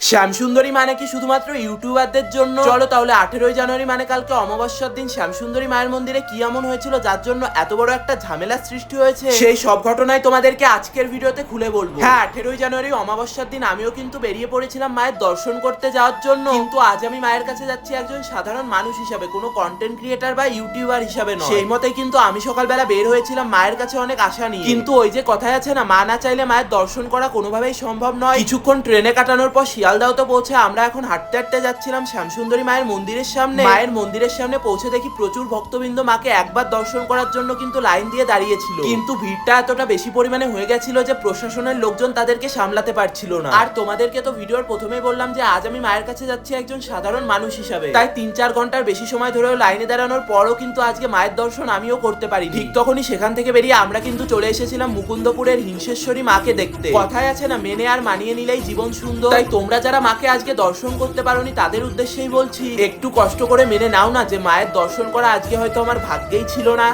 শ্যামসুন্দরী মানে কি শুধুমাত্র ইউটিউবারদের জন্য? চলো তাহলে 18ই জানুয়ারি মানে কালকে অমাবস্যার দিন শ্যামসুন্দরী মায়ের মন্দিরে কি এমন হয়েছিল যার জন্য এত বড় একটা ঝামেলার সৃষ্টি হয়েছে, সেই সব ঘটনাই তোমাদেরকে আজকের ভিডিওতে খুলে বলবো। হ্যাঁ, 18ই জানুয়ারি অমাবস্যার দিন আমিও কিন্তু বেরিয়ে পড়েছিলাম মায়ের দর্শন করতে যাওয়ার জন্য, কিন্তু আজ আমি মায়ের কাছে যাচ্ছি একজন সাধারণ মানুষ হিসাবে, কোনো কন্টেন্ট ক্রিয়েটার বা ইউটিউবার হিসাবে নয়। সেই মতে কিন্তু আমি সকালবেলা বের হয়েছিলাম মায়ের কাছে অনেক আশা নিয়ে, কিন্তু ওই যে কথায় আছে না, মা না চাইলে মায়ের দর্শন করা কোনোভাবেই সম্ভব নয়। কিছুক্ষণ ট্রেনে কাটানোর পর শিয়ালদাও তো পৌঁছে আমরা এখন হাঁটতে হাঁটতে যাচ্ছিলাম শ্যামসুন্দরী মায়ের মন্দিরের সামনে। মায়ের মন্দিরের সামনে পৌঁছে দেখি প্রচুর ভক্তবৃন্দ মাকে একবার দর্শন করার জন্য কিন্তু লাইন দিয়ে দাঁড়িয়েছিল, কিন্তু ভিড়টা এতটা বেশি পরিমাণে হয়ে গেছিল যে প্রশাসনের লোকজন তাদেরকে সামলাতে পারছিল না। আর তোমাদেরকে তো ভিডিওর প্রথমেই বললাম যে আজ আমি মায়ের কাছে যাচ্ছি একজন সাধারণ মানুষ হিসাবে, তাই 3-4 ঘন্টার বেশি সময় ধরেও লাইনে দাঁড়ানোর পরও কিন্তু আজকে মায়ের দর্শন আমিও করতে পারি। ঠিক তখনই সেখান থেকে বেরিয়ে আমরা কিন্তু চলে এসেছিলাম মুকুন্দপুরের হিংসেশ্বরী মাকে দেখতে। কথায় আছে না, মেনে আর মানিয়ে নিলেই জীবন সুন্দর। তাই তোমরা যারা মাকে আজকে দর্শন করতে পারোনি তাদের উদ্দেশ্যেই বলছি, একটু কষ্ট করে মেনে নাও না যে মায়ের দর্শন করা আজকে হয়তো আমার ভাগ্যেই ছিল না।